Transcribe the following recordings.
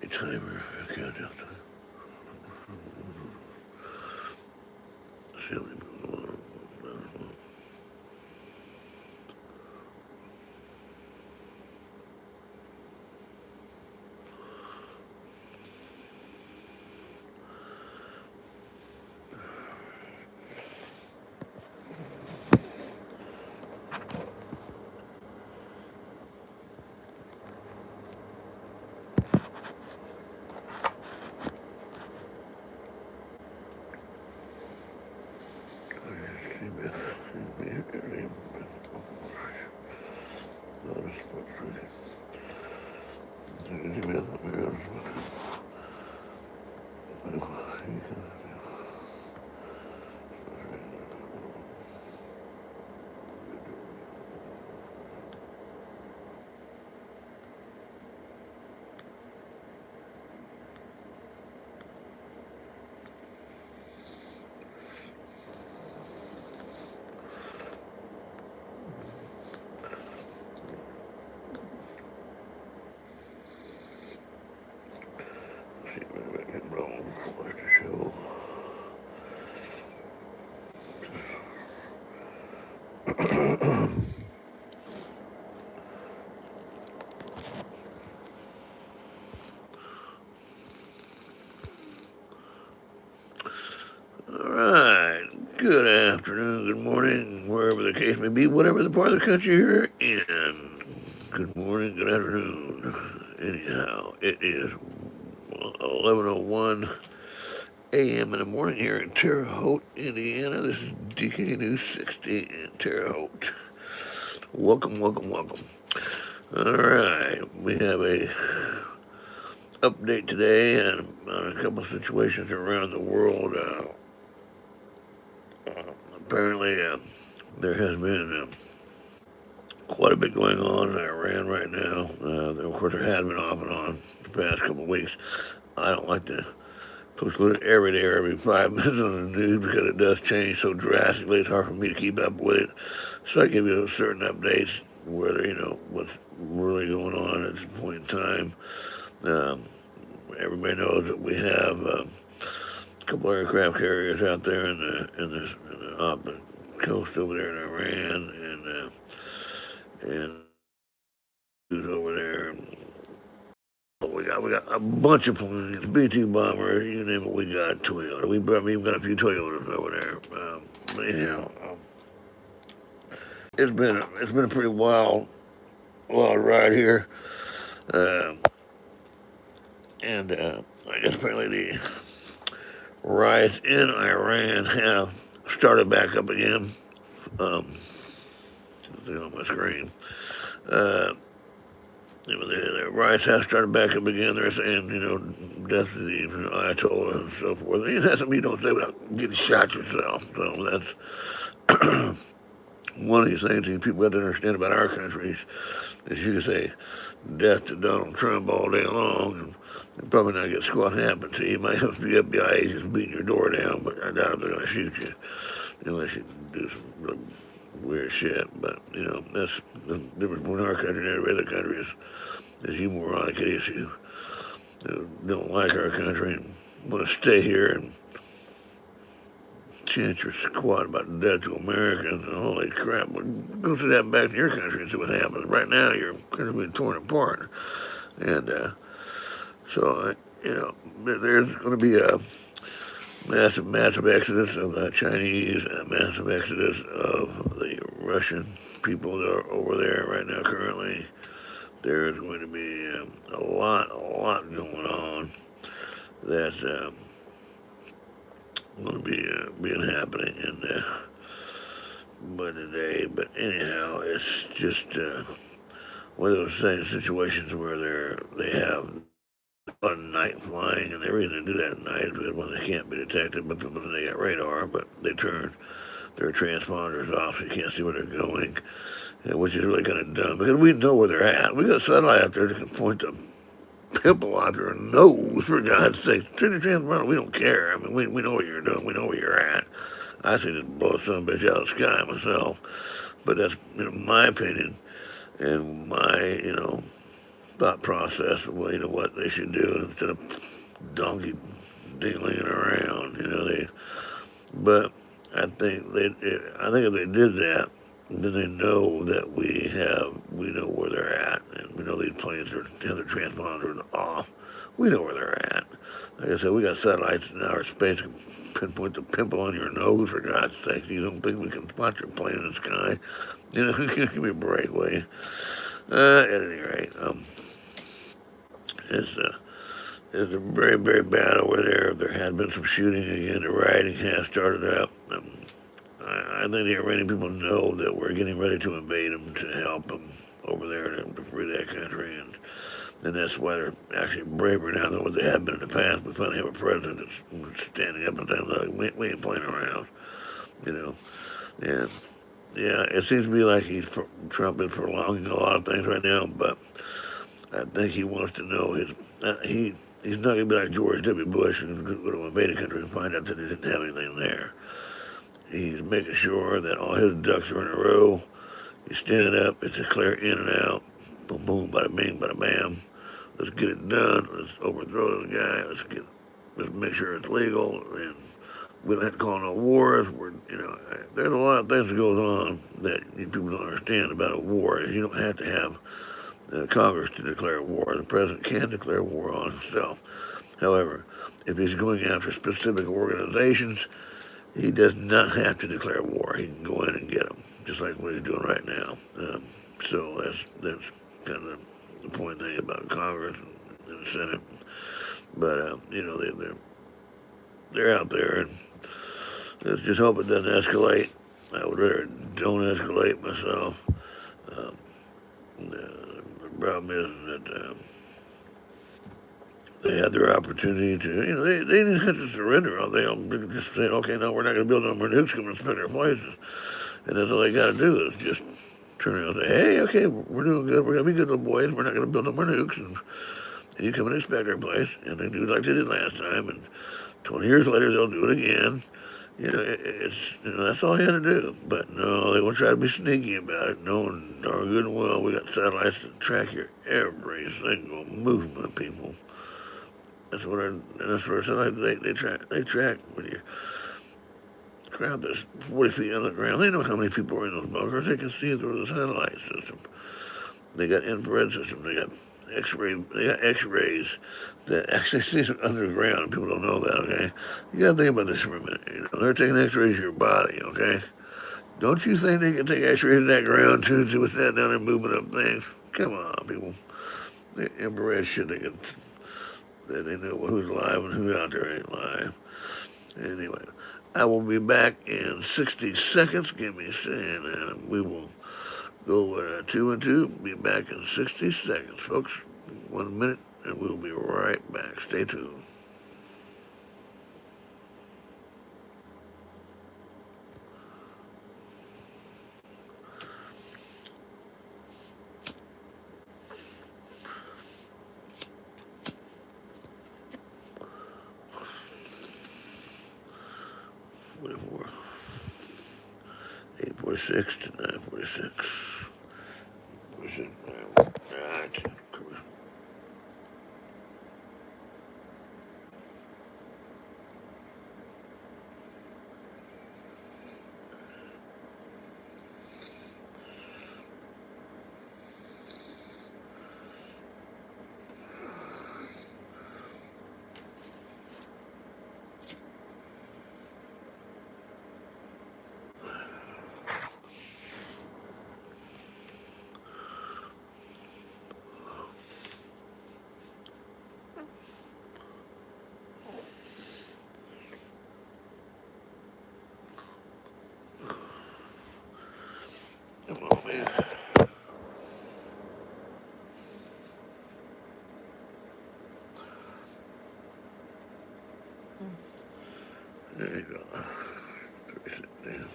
timer. Countdown. All right. Good afternoon, good morning, wherever the case may be, whatever the part of the country you're in. Good morning, good afternoon. Anyhow, it is 11:01 a.m. in the morning here in Terre Haute, Indiana. This is DK News 60 in Terre Haute. Welcome, welcome, welcome. All right, we have a update today and on a couple of situations around the world. Apparently, there has been quite a bit going on in Iran right now. Of course, there has been off and on the past couple of weeks. I don't like to post it every day or every 5 minutes on the news because it does change so drastically. It's hard for me to keep up with it. So I give you certain updates, whether what's really going on at this point in time. Um, Everybody knows that we have a couple aircraft carriers out there in the opposite coast over there in Iran, and who's over there. We got a bunch of planes, B-2 bombers, you name it. We got Toyota. We even got a few Toyotas over there. But it's been a pretty wild ride here, uh, and I guess apparently the riots in Iran have started back up again. On my screen. Uh, the riots have started back up again. They're saying, death to the Ayatollah and so forth. And that's something you don't say without getting shot yourself. So that's one of these things that people have to understand about our countries is you can say death to Donald Trump all day long and you'll probably not get squat happen to you. You might have the FBI agents beating your door down, but I doubt if they're going to shoot you unless you do some really weird shit. But that's the difference between our country and every other country is you moronic idiots who don't like our country and want to stay here and chance your squad about death to Americans. And holy crap, well, go through that back to your country and see what happens. Right now, your country's being torn apart. And so, there's going to be a massive exodus of the Chinese, a massive exodus of the Russian people that are over there right now currently. There's going to be a lot going on that's going to be happening in by today. But anyhow, it's just one of those same situations where they have on night flying, and the reason they do that at night is because when they can't be detected, but people they got radar, but they turn their transponders off so you can't see where they're going, which is really kind of dumb because we know where they're at. We got a satellite out there that can point the pimple out your nose, for God's sake. Turn your transponder, we don't care. I mean, we know what you're doing, we know where you're at. I say just blow some bitch out of the sky myself, but that's my opinion and my thought process of, well, you know, what they should do instead of donkey dingling around. You know, but I think if they did that, then they know that we know where they're at, and we know these planes have their transponders off. We know where they're at. Like I said, we got satellites in outer space that can pinpoint the pimple on your nose, for God's sake. You don't think we can spot your plane in the sky? You know, give me a break, will you? At any rate, it's it's very, very bad over there. There had been some shooting again. The rioting has started up. I think the Iranian people know that we're getting ready to invade them to help them over there to free that country, and that's why they're actually braver now than what they have been in the past. We finally have a president that's standing up and saying, "Look, we ain't playing around," you know. And yeah, it seems to be like Trump is prolonging a lot of things right now, but I think he wants to know he's not going to be like George W. Bush and go to invade a country and find out that he didn't have anything there. He's making sure that all his ducks are in a row. He's standing up. It's a clear in and out. Boom, boom, bada bing, bada bam. Let's get it done. Let's overthrow this guy. Let's make sure it's legal, and we don't have to call no wars. There's a lot of things that goes on that you people don't understand about a war. You don't have to have Congress to declare war. The president can declare war on himself. However, if he's going after specific organizations, he does not have to declare war. He can go in and get them, just like what he's doing right now. So that's kind of the point thing about Congress and the Senate. But they're out there, and let's just hope it doesn't escalate. I would rather don't escalate myself. Um, the problem is that they had their opportunity to, they didn't have to surrender. They just said, okay, no, we're not going to build no more nukes, come and inspect our places. And that's all they got to do is just turn around and say, hey, okay, we're doing good. We're going to be good little boys. We're not going to build no more nukes. And you come and inspect our place. And they do like they did last time. And 20 years later, they'll do it again. That's all you had to do. But no, they won't try to be sneaky about it. Knowing darn good and well, we got satellites that track your every single movement, people. That's what satellite they track when you crowd that's 40 feet underground. They know how many people are in those bunkers. They can see it through the satellite system. They got infrared system. They got X-rays that actually see it underground. People don't know that. Okay, you got to think about this for a minute. They're taking X-rays of your body. Okay, don't you think they can take X-rays of that ground too? With that down there moving up things. Come on, people. The infrared shit that they know who's live and who out there ain't live. Anyway, I will be back in 60 seconds. Give me a second, and we will go 2 and 2. Be back in 60 seconds, folks. 1 minute, and we'll be right back. Stay tuned. Forty-four, 846 to 946. 46, 9, come on, man. There you go. 36 days.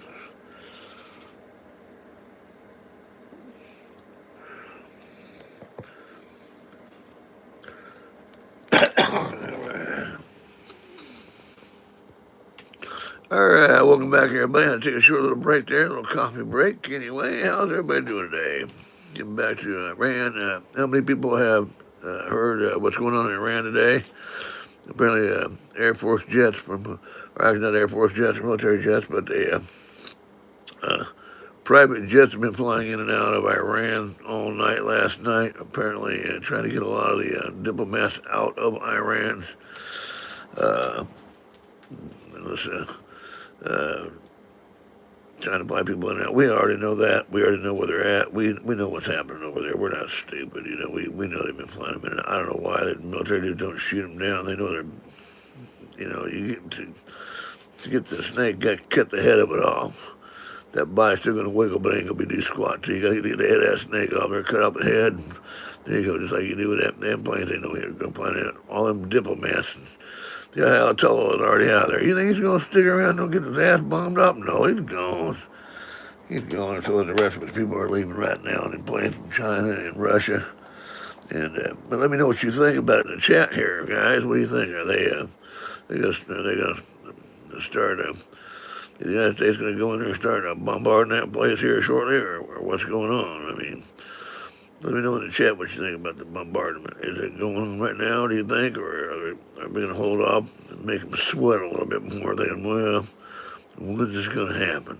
All right, welcome back, everybody. I had to take a short little break there, a little coffee break. Anyway, how's everybody doing today? getting back to Iran, how many people have heard what's going on in Iran today? Apparently, Air Force jets or actually not Air Force jets or military jets, but private jets have been flying in and out of Iran all night last night, apparently trying to get a lot of the diplomats out of Iran. Uh, uh, Trying to buy people in and out. We already know that. We already know where they're at. We know what's happening over there. We're not stupid. We know they've been flying them in. I don't know why the military dudes don't shoot them down. They know they're, you get to get the snake, got to cut the head of it off. That body's still going to wiggle, but ain't going to be do squat. So you got to get the head of that snake off there, cut off the head. And there you go, just like you do with that damn planes. They know you're going to find out. All them diplomats. And the Ayatollah is already out there. You think he's going to stick around and get his ass bombed up? No, he's gone. He's gone, and so the rest of his people are leaving right now and planes from China and Russia. And but let me know what you think about it in the chat here, guys. What do you think? Are they gonna start? The United States going to go in there and start bombarding that place here shortly, or what's going on? I mean, let me know in the chat what you think about the bombardment. Is it going on right now, do you think, or are we going to hold off and make them sweat a little bit more, thinking, well, when's this going to happen?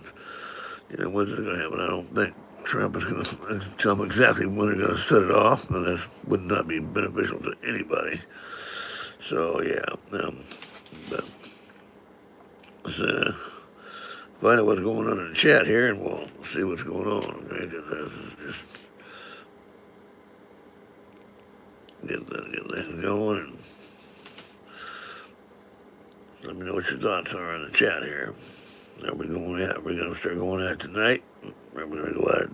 When's this going to happen? I don't think Trump is going to tell them exactly when they're going to set it off, and that would not be beneficial to anybody. So, yeah, but let's find out what's going on in the chat here, and we'll see what's going on, okay? Because this is just get that going, and let me know what your thoughts are in the chat here. Are we going at? Are we going to start going at tonight? Are we going to go at it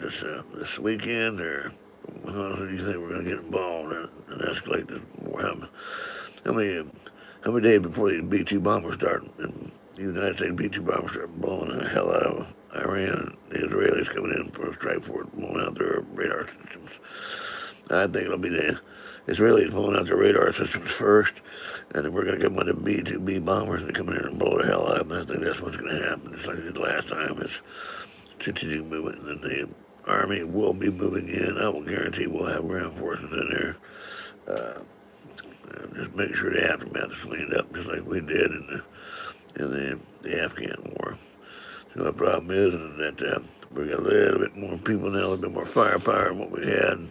this weekend, or how do you think we're going to get involved and escalate this war? How many days before the B-2 bombers start, and the United States B-2 bombers start blowing the hell out of Iran, and the Israelis coming in for a strike force, blowing out their radar systems? I think it'll be the Israelis blowing out their radar systems first, and then we're going to get one of the B-2B bombers to come in and blow the hell out of them. I think that's what's going to happen, just like it did last time. It's strategic movement, and then the Army will be moving in. I will guarantee we'll have ground forces in there. Just make sure the aftermath is cleaned up, just like we did in the Afghan war. So the problem is that we got a little bit more people now, a little bit more firepower than what we had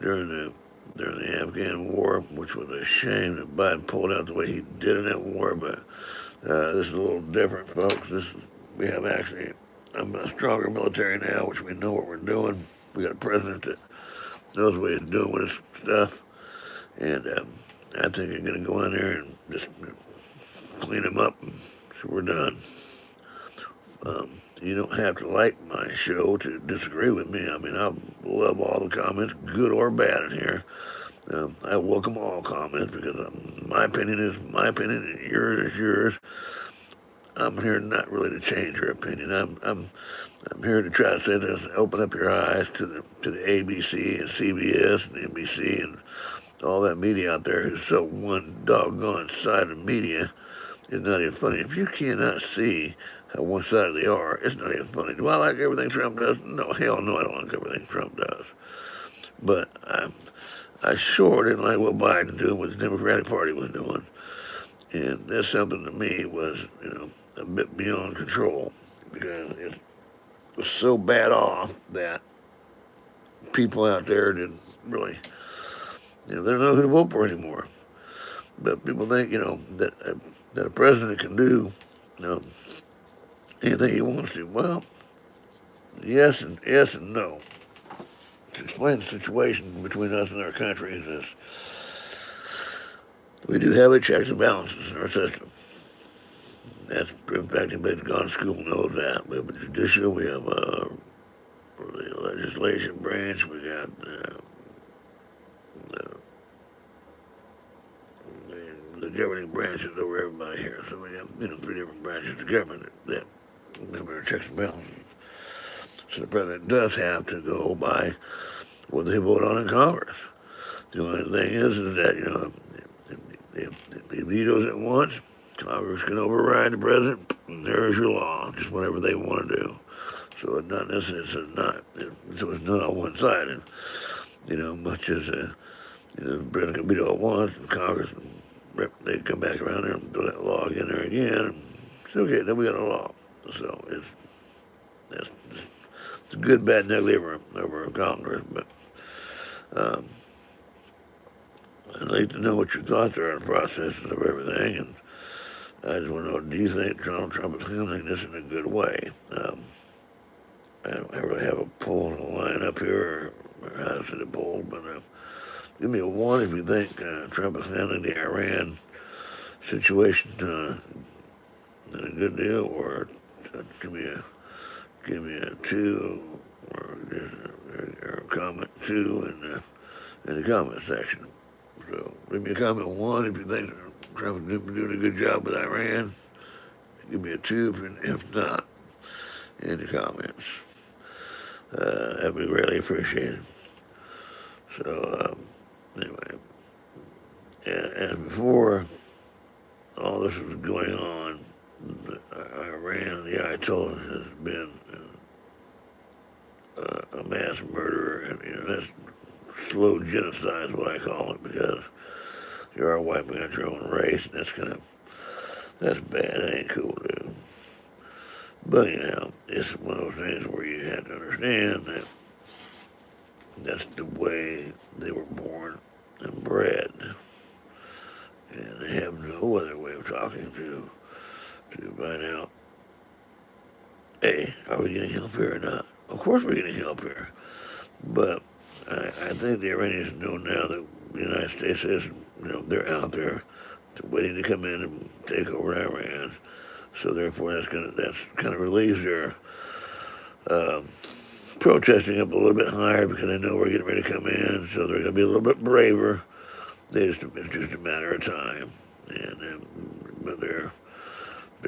during the Afghan war, which was a shame that Biden pulled out the way he did in that war. But this is a little different, folks. We have actually a stronger military now, which we know what we're doing. We got a president that knows what he's doing with his stuff. And I think they're going to go in there and just clean them up, so we're done. You don't have to like my show to disagree with me. I mean, I love all the comments, good or bad, in here. I welcome all comments because my opinion is my opinion and yours is yours. I'm here not really to change your opinion. I'm here to try to say this, open up your eyes to the ABC and CBS and NBC and all that media out there who's so one doggone side of media. It's not even funny. If you cannot see how one-sided they are, it's not even funny. Do I like everything Trump does? No, hell no, I don't like everything Trump does. But I sure didn't like what Biden was doing, what the Democratic Party was doing. And that's something to me was, a bit beyond control, because it was so bad off that people out there didn't really, they don't know who to vote for anymore. But people think, that a president can do, anything he wants to. Well, yes and no. To explain the situation between us and our country is this. We do have a checks and balances in our system. That's, in fact, anybody that's gone to school knows that. We have a judicial, we have the legislation branch, we got the governing branches over everybody here. So we have, 3 different branches of government that remember checks and balances. So the president does have to go by what they vote on in Congress. The only thing is that, if he vetoes it once, Congress can override the president, and there's your law, just whatever they want to do. So it's not necessarily, so it's not on one side. And, much as, President can veto it once, and Congress, they come back around there and throw that law in there again. And it's okay, then we got a law. So it's good, bad, and ugly over Congress. But um, I'd like to know what your thoughts are on the process of everything. And I just want to know, do you think Donald Trump is handling this in a good way? I don't really have a poll in the line up here, or how to say the poll, but give me a one if you think Trump is handling the Iran situation in a good deal, or give me a two, or a comment two in the comment section. So give me a comment one if you think Trump is doing a good job with Iran. Give me a two if not in the comments. That'd be really appreciated. So anyway, as before all this was going on, Iran, the Ayatollah, has been a mass murderer, and that's slow genocide is what I call it, because you are wiping out your own race, and that's bad. That ain't cool, dude. But it's one of those things where you have to understand that that's the way they were born and bred, and they have no other way of talking to find out, hey, are we getting help here or not? Of course we're getting help here, but I think the Iranians know now that the United States is, they're out there waiting to come in and take over Iran. So therefore, that's kind of relieves their protesting up a little bit higher, because they know we're getting ready to come in. So they're going to be a little bit braver. It's just a matter of time. But their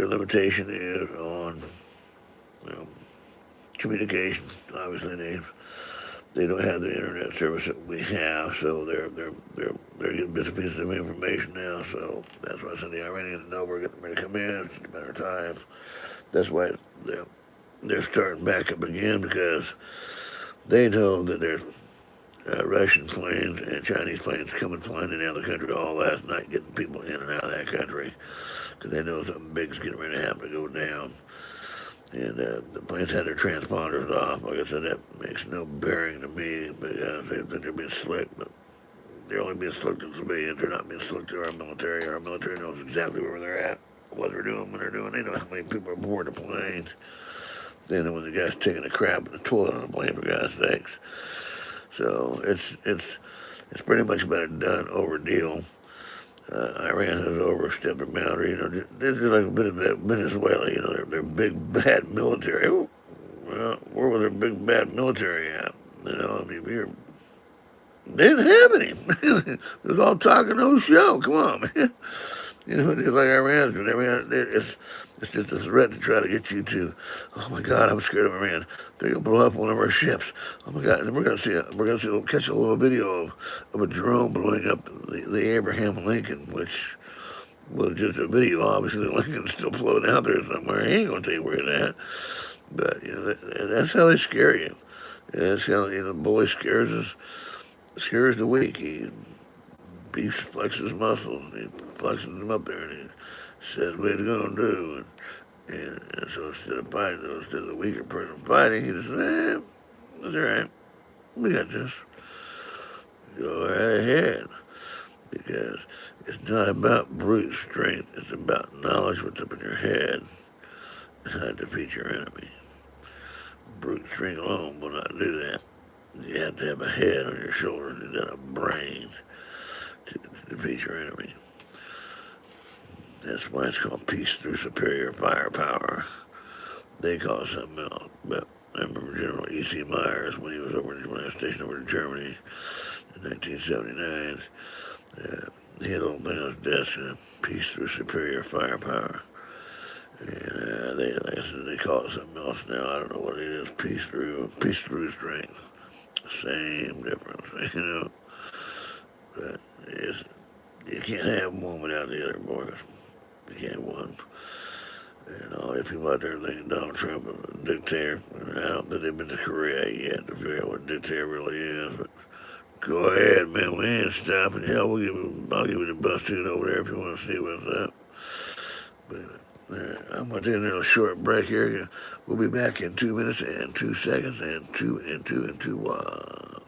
limitation is on communication. Obviously, they don't have the internet service that we have, so they're getting bits and pieces of information now. So that's why I said the Iranians know we're getting ready to come in. It's just a matter of time. That's why they're starting back up again, because they know that there's Russian planes and Chinese planes coming flying in out of the country all last night, getting people in and out of that country, because they know something big is getting ready to happen to go down. And the planes had their transponders off. Like I said, that makes no bearing to me, because they think they're being slick, but they're only being slick to civilians. They're not being slick to our military. Our military knows exactly where they're at, what they're doing, when they're doing. They know how many people are aboard the planes. They know when the guy's taking a crap in the toilet on the plane, for God's sakes. So it's pretty much been a done over deal. Iran has overstepped their boundary. This is like Venezuela. Their big bad military. Well, where was their big bad military at? They didn't have any. It was all talk and no show. Come on, man. Just like Iran's doing. It's just a threat to try to get you to, oh my God, I'm scared of Iran. They're gonna blow up one of our ships. Oh my God! And we're gonna catch a little video of a drone blowing up the Abraham Lincoln, which was just a video. Obviously, the Lincoln's still floating out there somewhere. He ain't gonna tell you where it's at. But that's how they scare you. That's how the bully scares the weak. He flexes his muscles, and he flexes them up there, and he says what he's going to do. And so instead of the weaker person fighting, he just says, it's all right. We got this. Go right ahead. Because it's not about brute strength. It's about knowledge what's up in your head and how to defeat your enemy. Brute strength alone will not do that. You have to have a head on your shoulders and then a brain to defeat your enemy. That's why it's called peace through superior firepower. They call it something else. But I remember General E.C. Myers, when he was stationed over in Germany in 1979. He had a little thing on his desk, peace through superior firepower. And like I said, they call it something else now. I don't know what it is. Peace through strength. Same difference, But you can't have one without the other, boys. You can't have one. And all these people out there thinking Donald Trump is a dictator. And I don't think they've been to Korea yet to figure out what a dictator really is. But go ahead, man. We ain't stopping. Hell, I'll give you the bus tune over there if you want to see what's up. But I'm going to take a short break here. We'll be back in 2 minutes and 2 seconds and 2 and 2 and 2 1.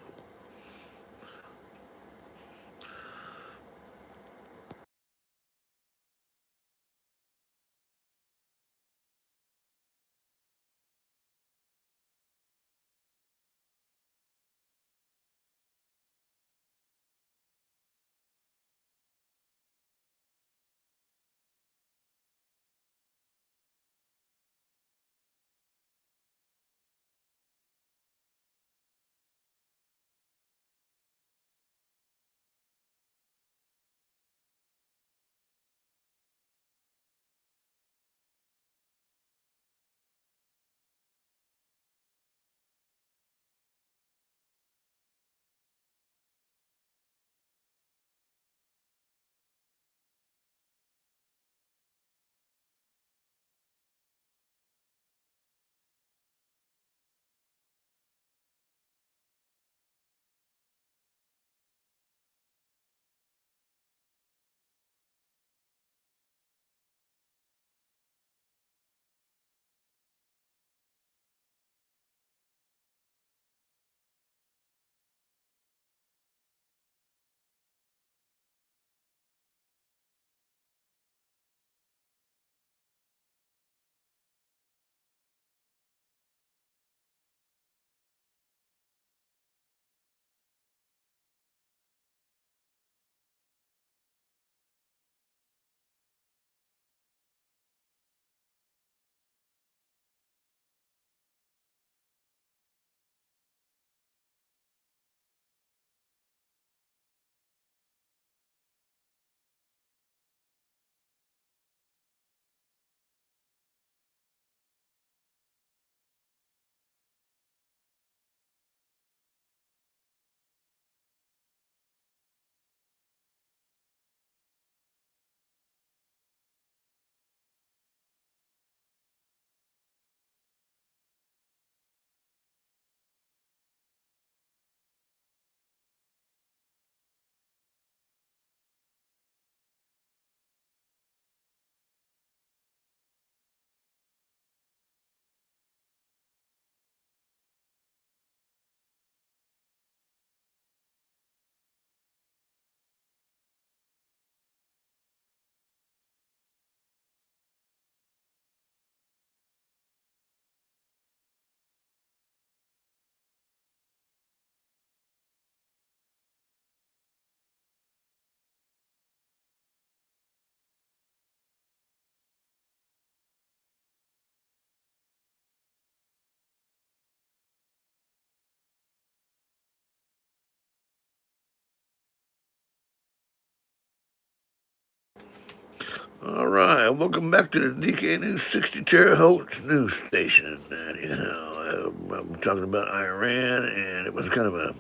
All right, welcome back to the DK News 60 Terrehaute news station. And, I'm talking about Iran, and it was kind of a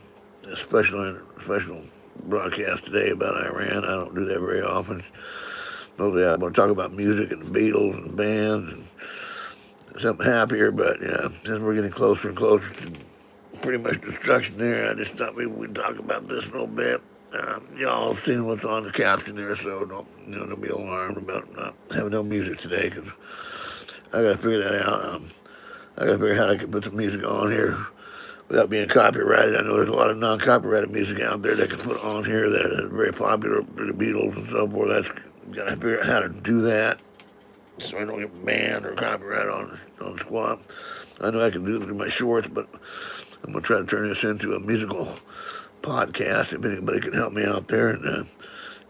special broadcast today about Iran. I don't do that very often. Mostly I'm going to talk about music and the Beatles and bands and something happier, but yeah, since we're getting closer and closer to pretty much destruction there, I just thought maybe we'd talk about this a little bit. Y'all seen what's on the caption there, so don't be alarmed about not having no music today, because I got to figure that out. I got to figure out how I can put some music on here without being copyrighted. I know there's a lot of non-copyrighted music out there that can put on here that is very popular, the Beatles and so forth. That's got to figure out how to do that so I don't get banned or copyright on squat. I know I can do it through my shorts, but I'm gonna try to turn this into a musical podcast. If anybody can help me out there and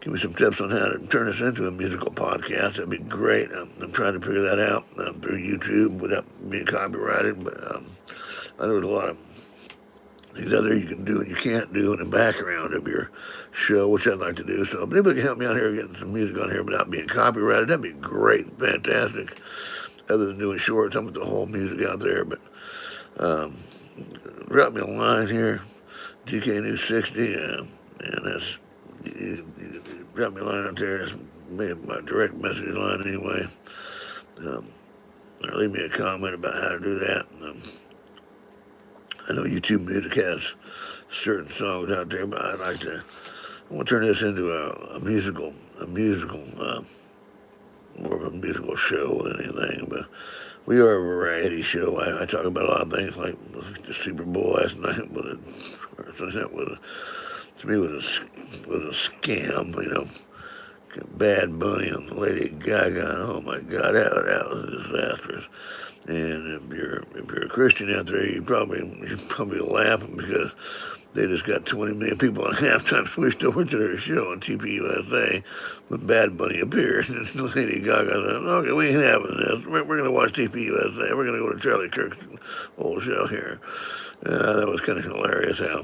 give me some tips on how to turn this into a musical podcast, that'd be great. I'm trying to figure that out through YouTube without being copyrighted. But I know there's a lot of things other you can do and you can't do in the background of your show, which I'd like to do. So if anybody can help me out here getting some music on here without being copyrighted, that'd be great and fantastic. Other than doing shorts, I'm with the whole music out there. But um, drop me a line here, Dknews60, and that's you drop me a line out there. That's my direct message line anyway. Um, or leave me a comment about how to do that. I know YouTube Music has certain songs out there, but I want to turn this into more of a musical show than anything. But we are a variety show. I talk about a lot of things like the Super Bowl last night to me was a scam. Bad Bunny and Lady Gaga. Oh my God, that was disastrous. And if you're a Christian out there, you're probably laughing because they just got 20 million people on halftime switched over to their show on TPUSA when Bad Bunny appeared. And Lady Gaga said, "Okay, we ain't having this. We're going to watch TPUSA. We're going to go to Charlie Kirk's old show here." That was kind of hilarious how.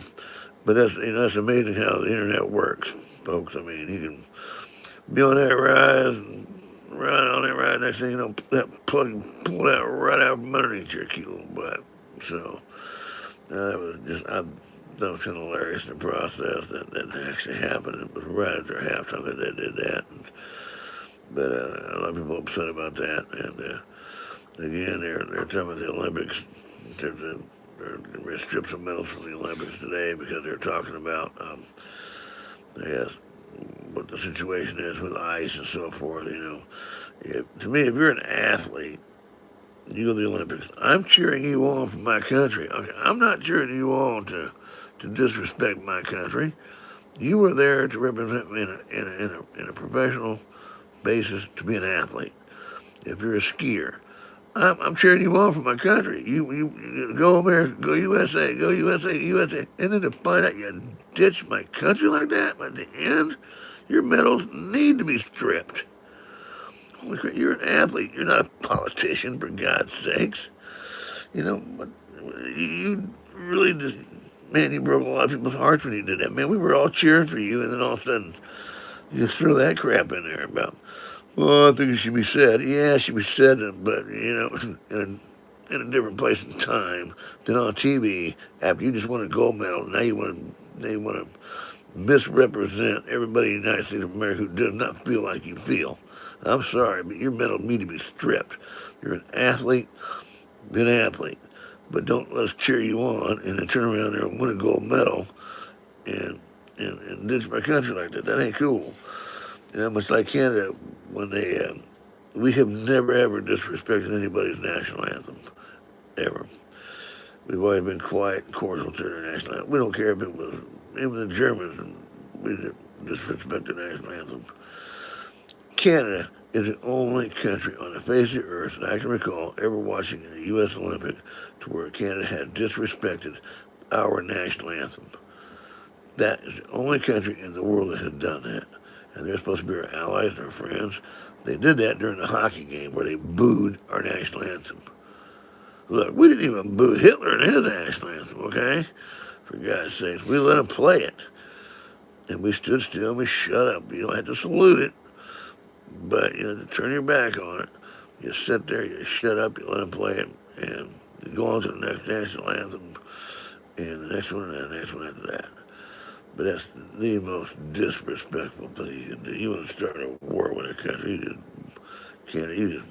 But that's amazing how the internet works, folks. I mean, you can be on that ride, and ride on that ride. Next thing you know, that plug pulled out right out from underneath your cute little butt. So that was that was kind of hilarious in the process that actually happened. It was right after halftime that they did that. But a lot of people upset about that. And again, they're talking about the Olympics. They're going to strip some medals from the Olympics today because they're talking about, I guess, what the situation is with ice and so forth. To me, if you're an athlete, you go to the Olympics. I'm cheering you on for my country. Okay, I'm not cheering you on to disrespect my country. You were there to represent me in a professional basis to be an athlete. If you're a skier, I'm cheering you on for my country. You go America, go USA, go USA, USA. And then to find out you ditch my country like that at the end, your medals need to be stripped. Holy crap, you're an athlete. You're not a politician, for God's sakes. But you really just, man, you broke a lot of people's hearts when you did that. Man, we were all cheering for you, and then all of a sudden, you just throw that crap in there about, well, I think it should be said. Yeah, it should be said, but, in a different place and time than on TV after you just won a gold medal. Now you want to misrepresent everybody in the United States of America who does not feel like you feel. I'm sorry, but your medal need to be stripped. You're an athlete, be an athlete. But don't let us cheer you on and then turn around there and win a gold medal and ditch my country like that. That ain't cool. Much like Canada, when we have never ever disrespected anybody's national anthem, ever. We've always been quiet and cordial to their national anthem. We don't care if it was, even the Germans, we didn't disrespect their national anthem. Canada is the only country on the face of the earth that I can recall ever watching in the U.S. Olympic to where Canada had disrespected our national anthem. That is the only country in the world that has done that. And they're supposed to be our allies and our friends. They did that during the hockey game where they booed our national anthem. Look, we didn't even boo Hitler in his national anthem, okay? For God's sakes, we let him play it. And we stood still and we shut up. You don't have to salute it, but you have to turn your back on it. You sit there, you shut up, you let him play it, and you go on to the next national anthem, and the next one, and the next one after that. But that's the most disrespectful thing you can do. You want to start a war with a country, you just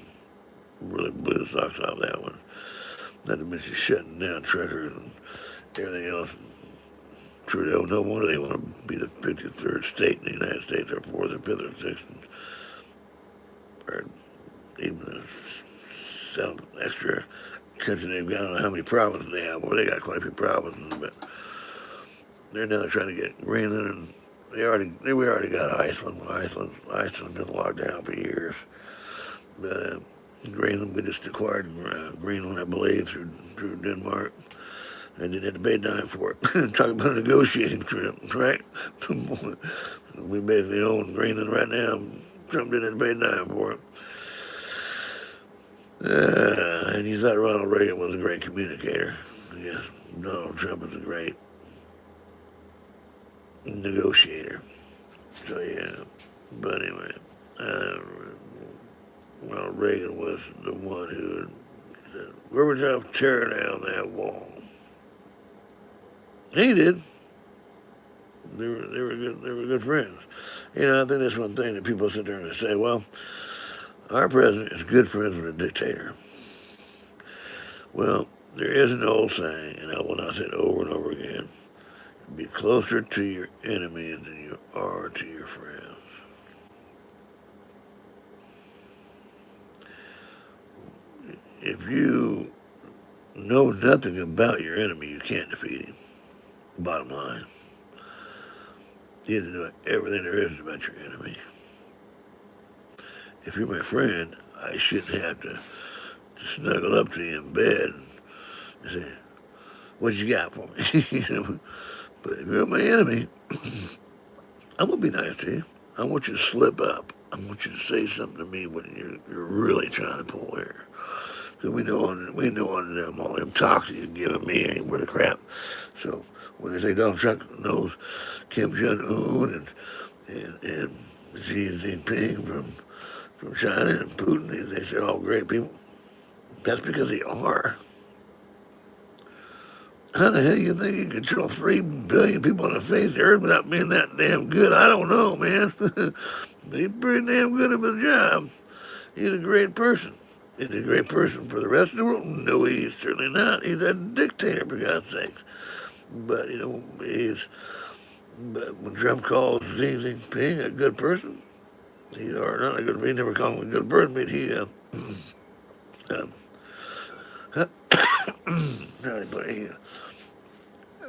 really blew the socks off that one. Not to mention shutting down truckers and everything else. Trudeau, no wonder they want to be the 53rd state in the United States, or 4th or 5th or 6th, or even the South extra country they've got. I don't know how many provinces they have. Well, they got quite a few provinces, but they're now trying to get Greenland, and we already got Iceland. Iceland's been locked down for years. But Greenland, we just acquired Greenland, I believe, through Denmark. And didn't have to pay a dime for it. Talk about a negotiating trip, right? We basically own Greenland right now. Trump didn't have to pay a dime for it. And he thought Ronald Reagan was a great communicator. Yes, Donald Trump is a great negotiator. So yeah, but anyway, Ronald Reagan was the one who said, "Gorbachev, tear down that wall." He did. They were good friends. I think that's one thing that people sit there and say, well, our president is good friends with a dictator. Well, there is an old saying, and I will not say it over and over again. Be closer to your enemies than you are to your friends. If you know nothing about your enemy, you can't defeat him. Bottom line. You have to know everything there is about your enemy. If you're my friend, I shouldn't have to snuggle up to you in bed and say, what you got for me? But if you're my enemy, I'm going to be nice to you. I want you to slip up. I want you to say something to me when you're really trying to pull hair. Because we know under them all them talks you're giving me ain't worth a crap. So when they say Donald Trump knows Kim Jong-un and Xi Jinping from China and Putin, they say all great people. That's because they are. How the hell you think you control 3 billion people on the face of the earth without being that damn good? I don't know, man. He's pretty damn good at his job. He's a great person. Is he a great person for the rest of the world? No, he's certainly not. He's a dictator, for God's sakes. But, but when Trump calls Xi Jinping a good person, he never called him a good person, but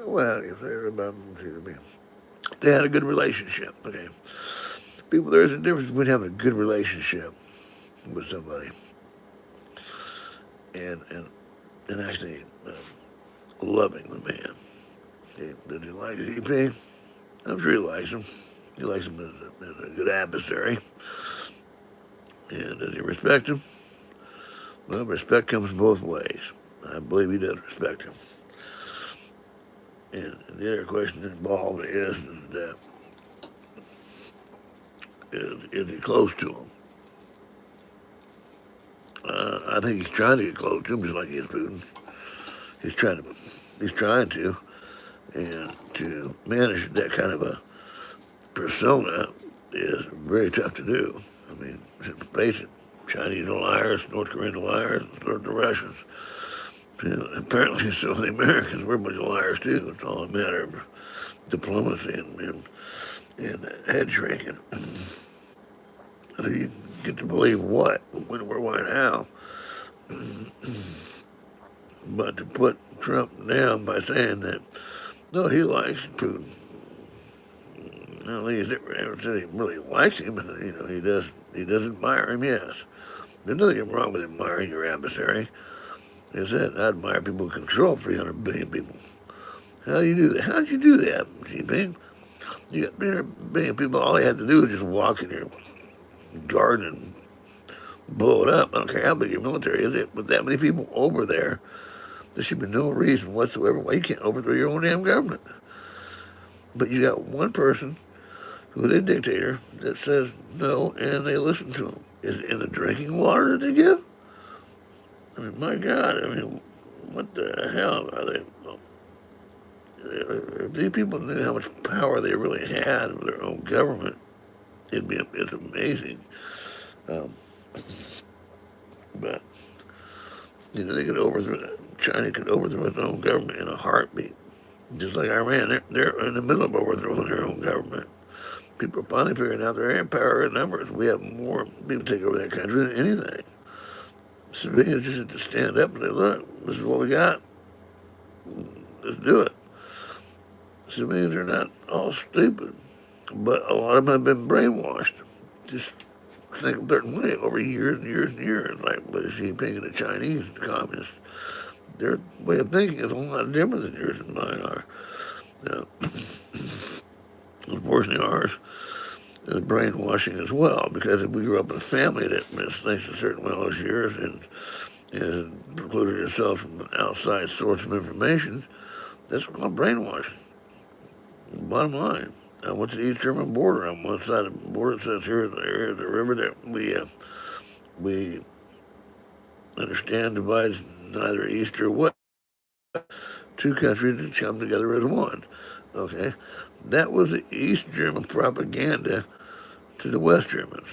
well, they had a good relationship, okay? People, there's a difference between having a good relationship with somebody and actually loving the man. Did he like Xi? I'm sure he likes him. He likes him as a good adversary. And does he respect him? Well, respect comes both ways. I believe he does respect him. And the other question involved is he close to him? I think he's trying to get close to him, just like he is Putin. He's trying to, and to manage that kind of a persona is very tough to do. I mean, face it, Chinese are liars, North Koreans are liars, and so are the Russians. Apparently, so are the Americans. We're a bunch of liars too. It's all a matter of diplomacy and head shrinking. You get to believe what, when, where, why, and how. But to put Trump down by saying that, no, he likes Putin. I don't think he's ever said he really likes him. He does admire him, yes. There's nothing wrong with admiring your adversary. As I said, I admire people who control 300 billion people. How do you do that? How did you do that, Xi Jinping? You got 300 billion people, all you have to do is just walk in your garden and blow it up. I don't care how big your military is. With that many people over there, there should be no reason whatsoever why you can't overthrow your own damn government. But you got one person who is a dictator that says no, and they listen to him. Is it in the drinking water that they give? I mean, my God, what the hell are they? If these people knew how much power they really had over their own government, it's amazing. But they could China could overthrow its own government in a heartbeat, just like Iran. They're in the middle of overthrowing their own government. People are finally figuring out their power in numbers. We have more people take over that country than anything. Civilians just have to stand up and say, look, this is what we got. Let's do it. Civilians are not all stupid, but a lot of them have been brainwashed. Just think a certain way over years and years and years. Like with Xi Jinping and the Chinese communists, their way of thinking is a lot different than yours and mine are. Unfortunately, ours is brainwashing as well, because if we grew up in a family that thinks a certain way all those years and has precluded itself from an outside source of information, that's called brainwashing. Bottom line, I went to the East German border. On one side of the border, it says here's the river that we understand divides neither east or west. 2 countries that come together as one. Okay, that was the East German propaganda to the West Germans.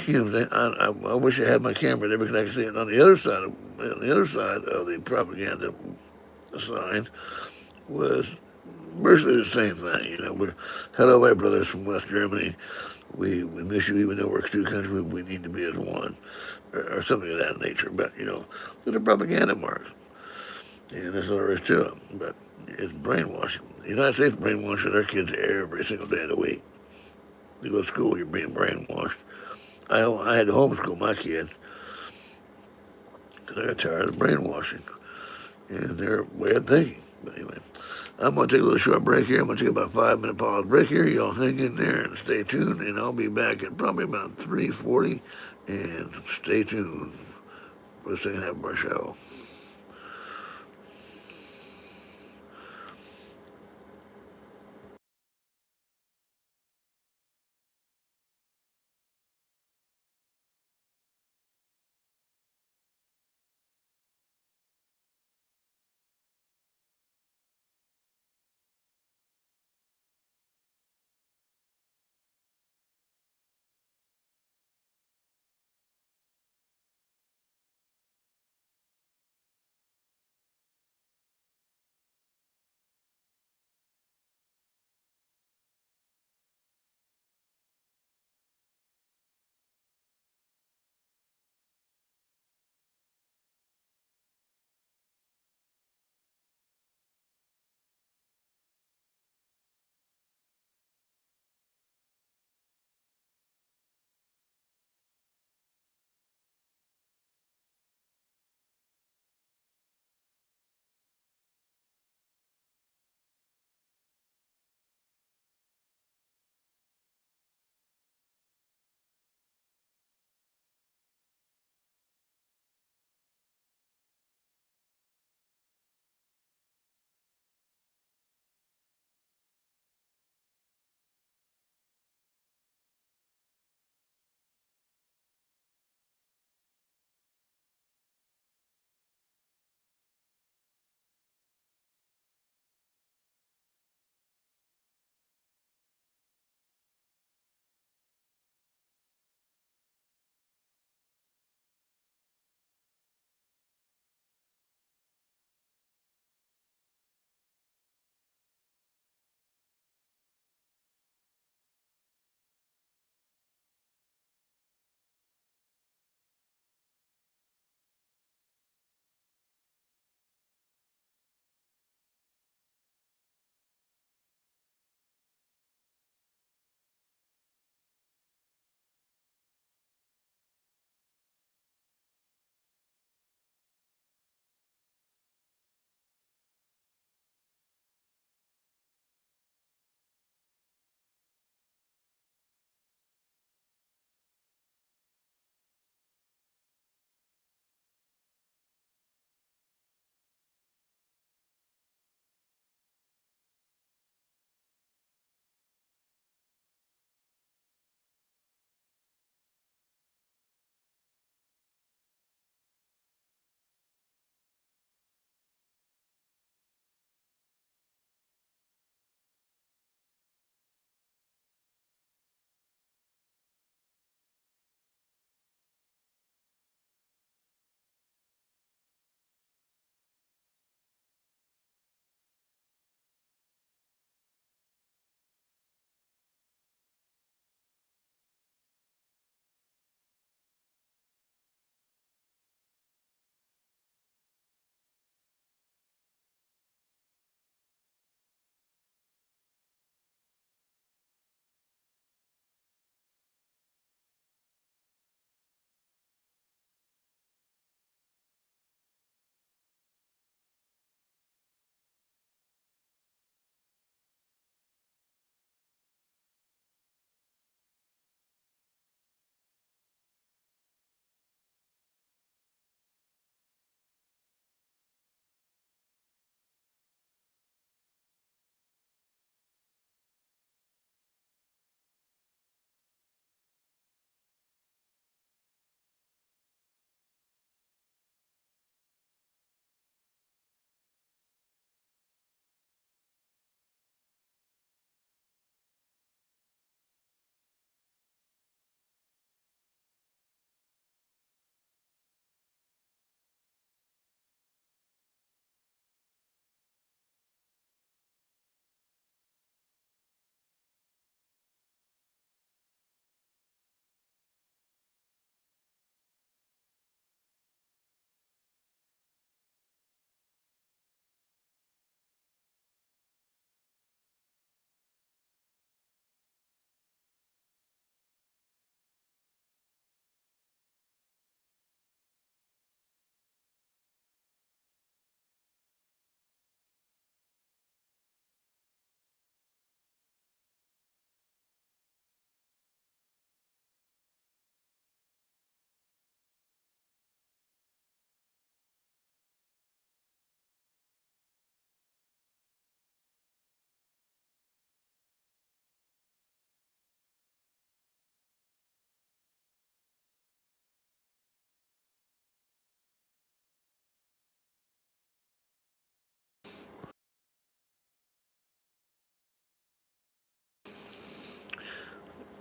You know, I wish I had my camera there because I could see it on the other side of the propaganda sign was virtually the same thing. You know, we're hello, my brothers from West Germany. We miss you, even though we're two countries. We need to be as one, or something of that nature. But you know, they're the propaganda marks, and that's all there is to them. But it's brainwashing. The United States brainwashes their kids every single day of the week. You go to school, you're being brainwashed. I had to homeschool my kids because I got tired of brainwashing and their way of thinking. But anyway, I'm going to take a little short break here. I'm going to take about a 5-minute pause break here. Y'all hang in there and stay tuned, and I'll be back at probably about 3:40. And stay tuned for the second half of our show.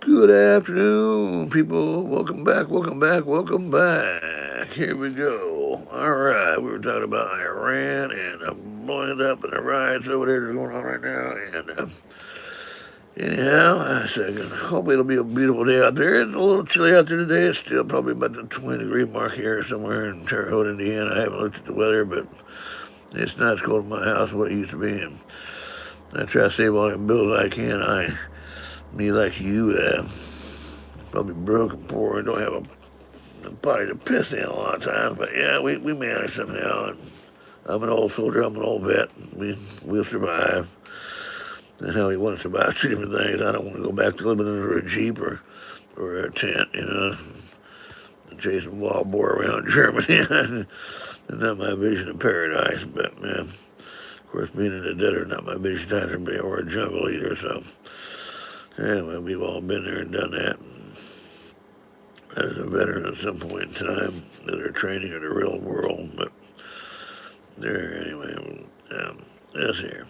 Good afternoon, people. Welcome back, welcome back, welcome back. Here we go. All right, we were talking about Iran and blowing it up and the riots over there that's going on right now. And anyhow, I said, hopefully it'll be a beautiful day out there. It's a little chilly out there today. It's still probably about the 20-degree mark here somewhere in Terre Haute, Indiana. I haven't looked at the weather, but it's not as cold in my house as what it used to be. And I try to save all the bills I can. Me like you, probably broke and poor and don't have a body to piss in a lot of times. But yeah, we manage somehow. And I'm an old soldier. I'm an old vet. We'll survive. And how we want to survive two different things. I don't want to go back to living under a Jeep or a tent, and chasing wild boar around Germany. It's not my vision of paradise. But of course, being in the desert, not my vision either, or a jungle either. So. Yeah, well, we've all been there and done that. As a veteran at some point in time, either training or the real world, but there, anyway, that's here.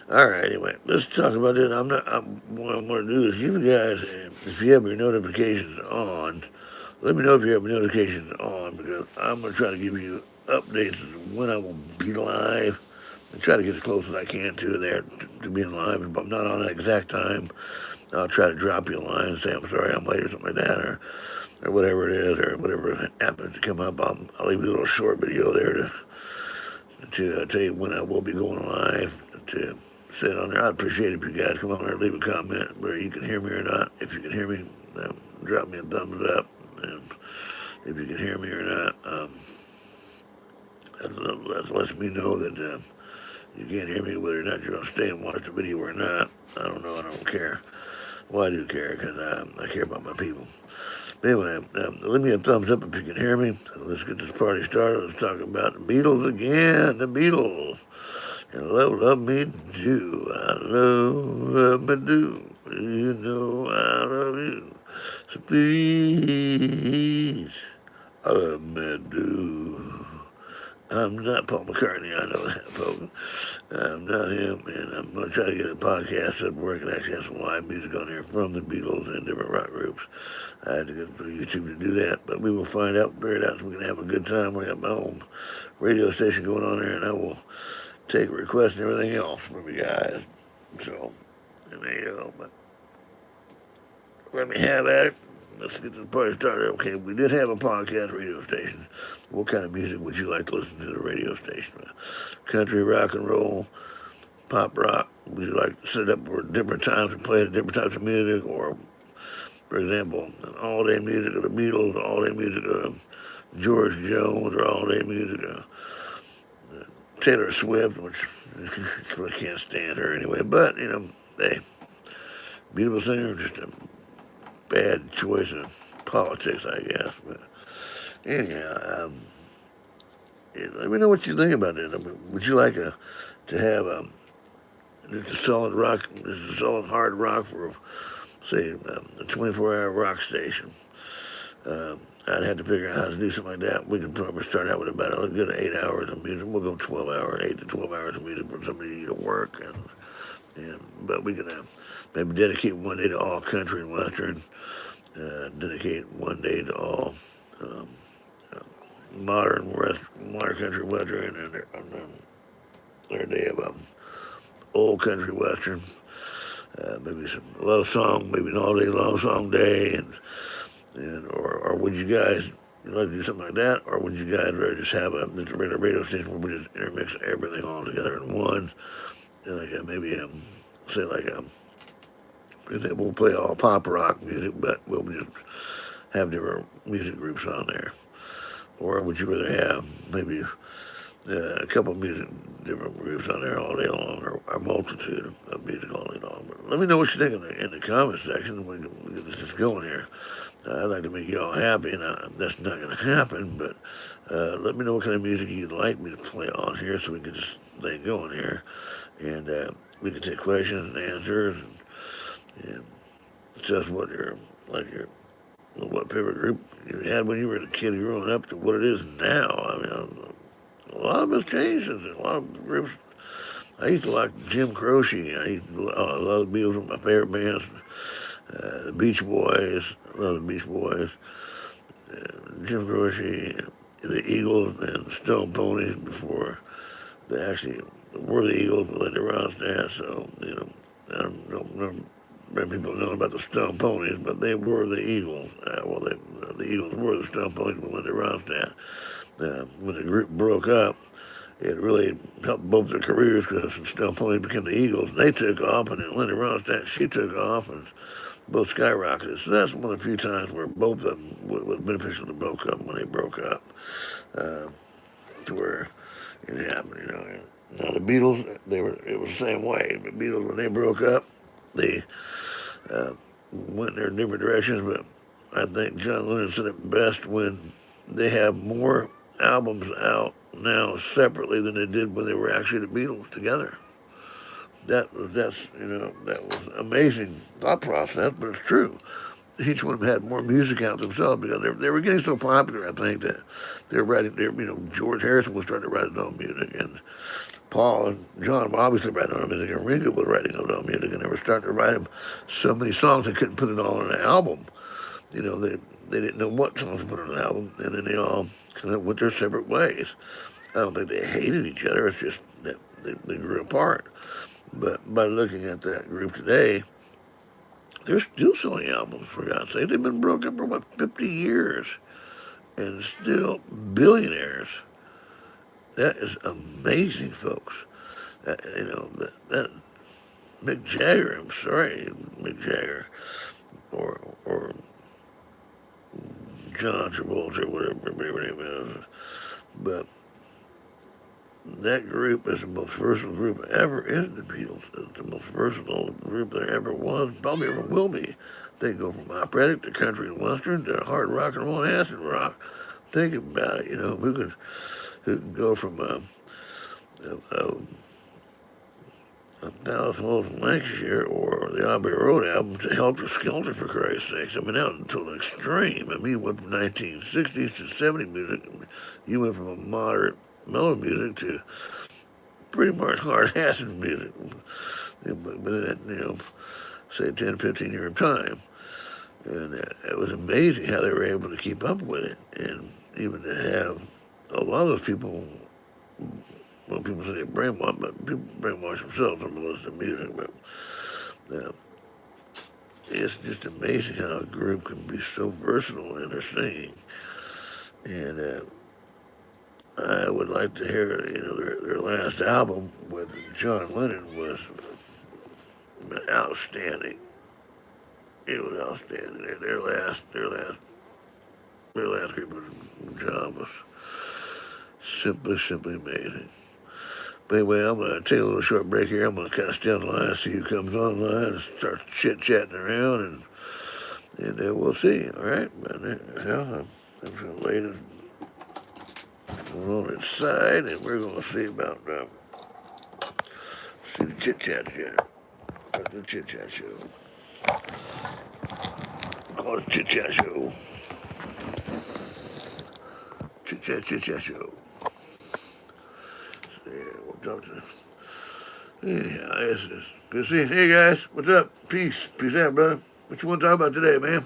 All right, anyway, let's talk about this. What I'm going to do is, you guys, if you have your notifications on, let me know if you have your notifications on, because I'm going to try to give you updates of when I will be live and try to get as close as I can to there to being live. If I'm not on that exact time, I'll try to drop you a line and say, I'm sorry, I'm late or something like that, or whatever it is, or whatever happens to come up. I'll leave you a little short video there to tell you when I will be going live, to sit on there. I'd appreciate it if you guys come on there and leave a comment whether you can hear me or not. If you can hear me, drop me a thumbs up. And if you can hear me or not, that lets me know that you can't hear me, whether or not you're going to stay and watch the video or not. I don't know. I don't care. Well, I do care, because I care about my people. But anyway, leave me a thumbs up if you can hear me. Let's get this party started. Let's talk about the Beatles again. The Beatles. And love me do. I love me do. You know I love you. So please, I love me do. I'm not Paul McCartney, I know that, folks. I'm not him, and I'm going to try to get a podcast up where I can actually have some live music on here from the Beatles and different rock groups. I had to go through YouTube to do that, but we will find out, figure it out, so we can have a good time. We got my own radio station going on there, and I will take requests and everything else from you guys. So, there you go. But let me have at it. Let's get this party started. Okay, we did have a podcast radio station. What kind of music would you like to listen to the radio station? Country, rock and roll, pop rock? Would you like to set it up for different times and play different types of music? Or, for example, all-day music of the Beatles, all-day music of George Jones, or all-day music of Taylor Swift, which I can't stand her anyway. But, hey, beautiful singer, just a bad choice of politics, I guess. But anyhow, let me know what you think about it. I mean, would you like to have just a solid rock, just a solid hard rock for, say, a 24-hour rock station? I'd have to figure out how to do something like that. We could probably start out with about a good 8 hours of music. We'll go 12 hours, 8 to 12 hours of music for somebody to work, but we can maybe dedicate one day to all country and western. Dedicate one day to all modern country western, and their day of old country western. Maybe some love song, maybe an all-day love song day, or would you guys like to do something like that, or would you guys rather just have a regular radio station where we just intermix everything all together in one, and like say like for example, we'll play all pop rock music, but we'll just have different music groups on there. Or would you rather have maybe a couple of different groups on there all day long, or a multitude of music all day long? But let me know what you think in the comment section. We can get this going here. I'd like to make you all happy, and that's not going to happen, but let me know what kind of music you'd like me to play on here so we can get this thing going here. And we can take questions and answers, and just what what favorite group you had when you were a kid growing up to what it is now. I mean, a lot of it's changed since then. A lot of groups. I used to like Jim Croce. I love the Beatles, one of my favorite bands. The Beach Boys, I love the Beach Boys. Jim Croce, the Eagles, and the Stone Ponies before they actually were the Eagles with Linda Ronstadt. So, I don't remember people knowing about the Stone Ponies, but they were the Eagles. The Eagles were the Stone Ponies with Linda Ronstadt. When the group broke up, it really helped both their careers because the Stone Ponies became the Eagles, and they took off, and then Linda Ronstadt, she took off, and both skyrocketed. So that's one of the few times where both of them was beneficial to broke up when they broke up, to where it happened. Now the Beatles, it was the same way. The Beatles, when they broke up, they uh, went in their different directions. But I think John Lennon said it best when they have more albums out now separately than they did when they were actually the Beatles together. That was amazing thought process, but it's true. Each one of them had more music out themselves because they were getting so popular. I think that they were writing. George Harrison was starting to write his own music, and Paul and John were obviously writing their own music, and Ringo was writing his own music, and they were starting to write him so many songs they couldn't put it all on an album. They didn't know what songs to put on an album, and then they all kind of went their separate ways. I don't think they hated each other. It's just that they grew apart. But by looking at that group today, they're still selling albums, for God's sake. They've been broke up for, 50 years and still billionaires. That is amazing, folks. That Mick Jagger, I'm sorry, Mick Jagger, or John Travolta, whatever his name is. But that group is the most versatile group ever, is the Beatles. It's the most versatile group there ever was, probably ever will be. They go from operatic to country and western to hard rock and roll and acid rock. Think about it, who can go from a Thousand Holes in Lancashire or the Abbey Road album to Helter Skelter, for Christ's sakes. I mean, that was until the extreme. I mean, you went from 1960s to 70s music. You went from a moderate mellow music to pretty much hard acid music within that, say 10, 15 year time. And it was amazing how they were able to keep up with it. And even to have a lot of those people, well, people say they brainwash, but people brainwash themselves from listening to music. But it's just amazing how a group can be so versatile in their singing. And I would like to hear, their last album with John Lennon was outstanding. It was outstanding. Their last group job was simply amazing. But anyway, I'm going to take a little short break here. I'm going to kind of stay on the line, see who comes online, and start chit-chatting around, and we'll see, all right? But, I'm going to lay this on its side, and we're going to see about, see the chit-chat here. The chit-chat show. Call it chit-chat show. Chit-chat show. Yeah, we'll talk to them. Anyhow, this is good seeing you. Hey, guys, what's up? Peace out, brother. What you want to talk about today, man?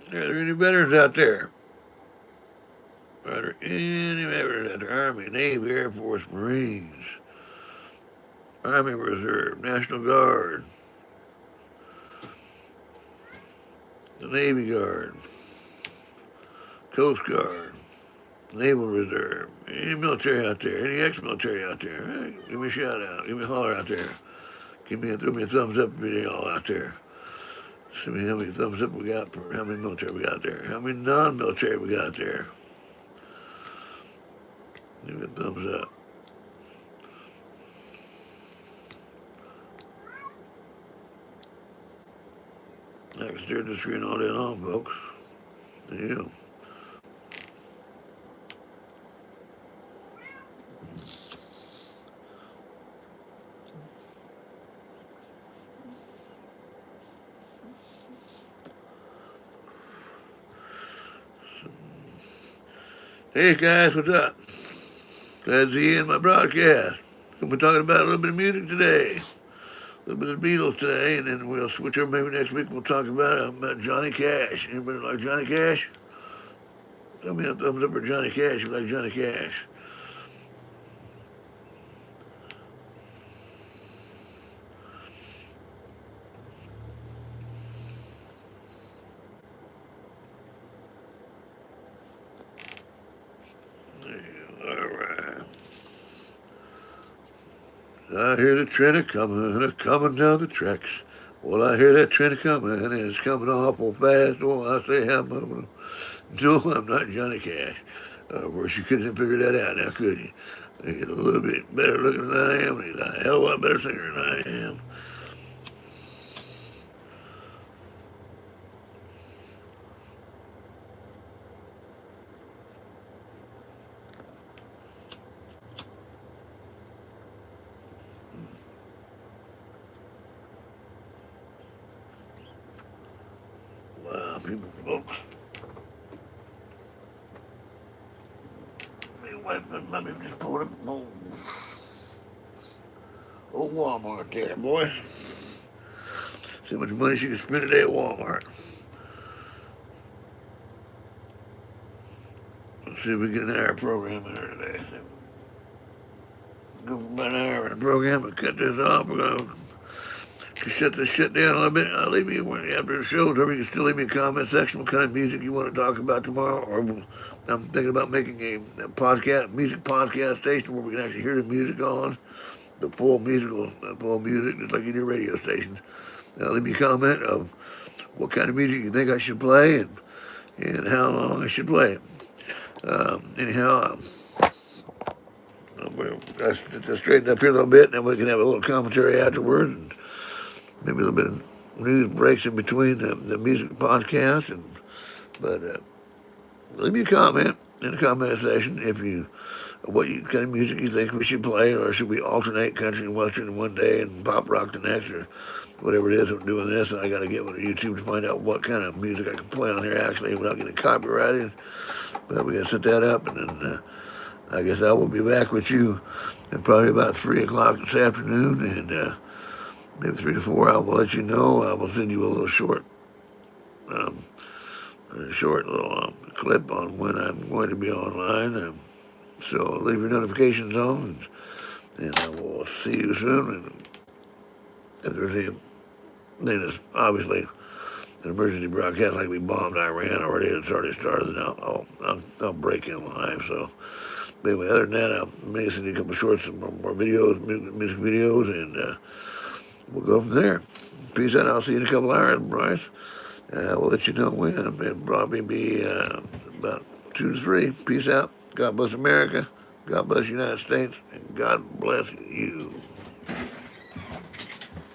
Are there any veterans out there? Are there any veterans out there? Army, Navy, Air Force, Marines, Army Reserve, National Guard, the Navy Guard, Coast Guard, Naval Reserve, any military out there, any ex-military out there? Hey, give me a shout out, give me a holler out there. Throw me a thumbs up if you're all out there. See me how many thumbs up we got for how many military we got there. How many non-military we got there. Give me a thumbs up. I can stare at the screen all day long, folks. There you go. Hey guys, what's up? Glad to see you in my broadcast. We're talking about a little bit of music today, a little bit of Beatles today, and then we'll switch over. Maybe next week we'll talk about Johnny Cash. Anybody like Johnny Cash? Tell me a thumbs up for Johnny Cash if you like Johnny Cash. All right. I hear the train a-coming down the tracks. Well, I hear that train a-coming, and it's coming awful fast. Oh, I say, no, I'm not Johnny Cash. Of course, you couldn't figure that out now, could you? He's a little bit better looking than I am, and he's a hell of a lot better singer than I am. Wow, people, folks. Let me just pull it up. Old Walmart there, boy. See how much money she can spend a day at Walmart. Let's see if we get an hour program in here today. Go for about an hour in the program and cut this off. We're going to shut this shit down a little bit. I'll leave you after the show. You can still leave me a comment section what kind of music you want to talk about tomorrow. Or I'm thinking about making a podcast, music podcast station where we can actually hear the music on. The full music, just like in your radio stations. Leave me a comment of what kind of music you think I should play and how long I should play it. Anyhow, let's straighten up here a little bit, and then we can have a little commentary afterwards, and maybe a little bit of news breaks in between the music podcast. But leave me a comment in the comment section if you what kind of music you think we should play, or should we alternate country and western one day and pop rock the next, or whatever it is I'm doing this. And I got to get with YouTube to find out what kind of music I can play on here actually without getting copyrighted. But we got to set that up, and then I guess I will be back with you at probably about 3 o'clock this afternoon, and maybe 3 to 4. I will let you know. I will send you a little short little clip on when I'm going to be online. So leave your notifications on, and I will see you soon. And if there's anything that's obviously an emergency broadcast like we bombed Iran already, it's already started, then I'll break in live. So, but anyway, other than that, I'll maybe send you a couple of shorts, some more videos, music videos, and we'll go from there. Peace out. I'll see you in a couple hours, Bryce. We'll let you know when. It'll probably be about 2 to 3. Peace out. God bless America. God bless the United States. And God bless you.